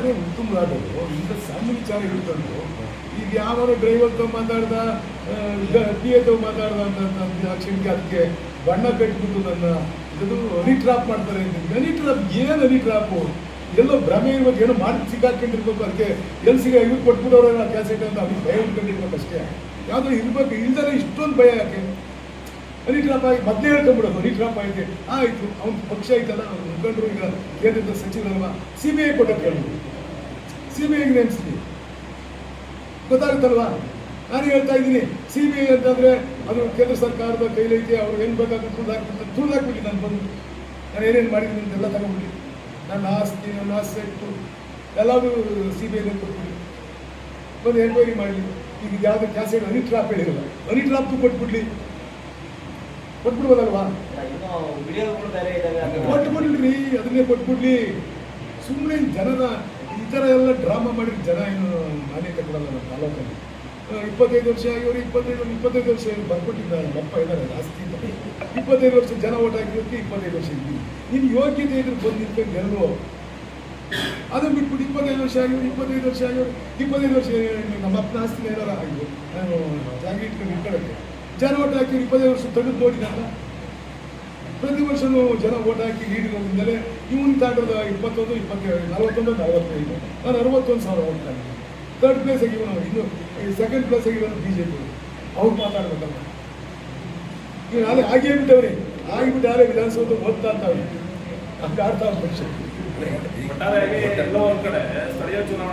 ಯಾರೇ ಉತ್ತಮ ರಾಡೋದು ಇಂಥ ಸಣ್ಣ ವಿಚಾರ ಹಿಡ್ಕೊಂಡು ಈಗ ಯಾವ ಡ್ರೈವರ್ ತಗೊಂಡು ಮಾತಾಡ್ದ ಟಿ ಎ ತಗೊಂಡು ಮಾತಾಡ್ದ ಅಂತ ಕ್ಷಣಿಕೆ ಅದಕ್ಕೆ ಬಣ್ಣ ಕಟ್ಬಿಟ್ಟು ನನ್ನ ಇದು ಹನಿ ಟ್ರಾಪ್ ಮಾಡ್ತಾರೆ. ಹನಿ ಟ್ರಾಪ್ ಏನು ಹನಿ ಟ್ರಾಪು? ಎಲ್ಲೋ ಭ್ರಮೆ ಇರ್ಬೇಕು, ಏನೋ ಮಾಡಿ ಸಿಕ್ಕಾಕೊಂಡಿರ್ಬೇಕು. ಅದಕ್ಕೆ ಎಲ್ಲಿ ಇವ್ರು ಕೊಟ್ಬಿಡೋರ ಕ್ಯಾಸೆಟ್ ಅಂತ ಅವ್ರಿಗೆ ಭಯ ಉಟ್ಕೊಂಡಿರ್ಬೇಕು ಅಷ್ಟೇ. ಯಾವುದೋ ಇರ್ಬೇಕು, ಇಲ್ದರೆ ಇಷ್ಟೊಂದು ಭಯ ಯಾಕೆ? ಹನಿ ಟ್ರಾಪ್ ಆಗಿ ಮೊದಲೇ ಹೇಳ್ಕೊಂಬಿಡೋದು ಹನಿ ಟ್ರಾಪ್ ಆಗಿದೆ ಆಯಿತು. ಅವ್ನ ಪಕ್ಷ ಐತಲ್ಲ, ಅವ್ರು ಮುಖಂಡರು ಈಗ ಕೇಂದ್ರದ ಸಚಿವರಲ್ವ, CBI ಕೊಟ್ಟಕ್ಕೆ ಹೇಳ್ಬೋದು. CBI ನೇಮಿಸ್ಲಿ, ಗೊತ್ತಾಗುತ್ತಲ್ವಾ? ನಾನು ಹೇಳ್ತಾ ಇದ್ದೀನಿ, CBI ಅಂತಂದರೆ ಅದು ಕೇಂದ್ರ ಸರ್ಕಾರದ ಕೈಲೈತೆ, ಅವ್ರು ಏನು ಬೇಕಾದ್ರೂ ತುಳಿದಾಕ್ಬಿಟ್ಟು ನಾನು ಬಂದು ನಾನು ಏನೇನು ಮಾಡಿದ್ದೀನಿ ಅಂತೆಲ್ಲ ತಗೊಂಡ್ಬಿಟ್ಟು ನನ್ನ ಆಸ್ತಿ, ನನ್ನ ಆಸೆಟ್ಟು ಎಲ್ಲರೂ CBI ಕೊಟ್ಬಿಡಿ, ಬಂದು ಎನ್ಕ್ವೈರಿ ಮಾಡಲಿ. ಈಗ ಯಾವುದು ಕ್ಯಾಸೆಟ್ ಹನಿ ಟ್ರಾಪ್ ಹೇಳಿರಲ್ಲ, ಹನಿ ಟ್ರಾಪ್ದು ಕೊಟ್ಬಿಡ್ಲಿ, ಕೊಟ್ಬಿಡ್ಬೋದಲ್ವಾ? ಕೊಟ್ಬಿಡ್ಲಿ, ಅದನ್ನೇ ಕೊಟ್ಬಿಡ್ಲಿ. ಸುಮ್ಮನೆ ಜನರ ಈ ಥರ ಎಲ್ಲ ಡ್ರಾಮಾ ಮಾಡಿದ್ರೆ ಜನ ಏನು ಮಾನ್ಯತೆ ಕೊಡಲ್ಲ. ನಮ್ಮ ತಾಲೂಕಲ್ಲಿ 25 ವರ್ಷ ಆಗಿವರು 25 ವರ್ಷ ಬರ್ಕೊಟ್ಟಿದ್ದಾರೆ. ಅಪ್ಪ ಇದ್ದಾರೆ ಜಾಸ್ತಿ, 25 ವರ್ಷ ಜನ ಓಟ್ ಹಾಕಿರೋದಕ್ಕೆ 25 ವರ್ಷ ಇದ್ದೀವಿ. ನಿನ್ನ ಯೋಗ್ಯತೆ ಇದ್ರೆ ಬಂದು ನಿಂತ್ಕೊಂಡು ಎಲ್ಲರೂ ಅದನ್ನು ಬಿಟ್ಬಿಟ್ಟು 25 ವರ್ಷ ಆಗಿವರು 25 ವರ್ಷ ಆಗಿವರು 25 ವರ್ಷ ನಮ್ಮ ಅಪ್ಪನ ಆಸ್ತಿನ ಏನಾರ ಆಗಿದ್ರು ನಾನು ಜಾಗ ಇಟ್ಕೊಂಡು ಇಟ್ಕೊಳ್ಳೋಕ್ಕೆ ಜನ ಓಟ್ ಹಾಕಿ 25 ವರ್ಷ ತೆಗೆದು ನೋಡಿದಾಗ ಪ್ರತಿ ವರ್ಷವೂ ಜನ ಓಟ್ ಹಾಕಿ ನೀಡಿರೋದ್ರಿಂದಲೇ ಇವನು ತಾಂಡ್ರದ 21, 27, 41, 45 ನಾನು 61,000 ಓಟ್ ಹಾಕಿ ಥರ್ಡ್ ಪ್ಲೇಸ್ ಆಗಿ ಇವನು, ಇನ್ನು ಸೆಕೆಂಡ್ ಪ್ಲೇಸ್ ಆಗಿರೋದು BJP. ಅವ್ರು ಮಾತಾಡ್ಬೇಕಲ್ಲ, ಇವ್ರು ನಾಳೆ ಆಗೇ ಬಿಟ್ಟವ್ರಿ, ಆಗಿಬಿಟ್ಟು ಯಾರೇ ವಿಧಾನಸೌಧ ಓದ್ತಾ ಅಂತವ್ರಿ, ಹಂಗೆ ಆಡ್ತಾ ಪಕ್ಷ. ಒಟ್ಟಾರೆಯಾಗಿ ಎಲ್ಲೋ ಒಂದು ಕಡೆ ಸ್ಥಳೀಯ ಚುನಾವಣೆ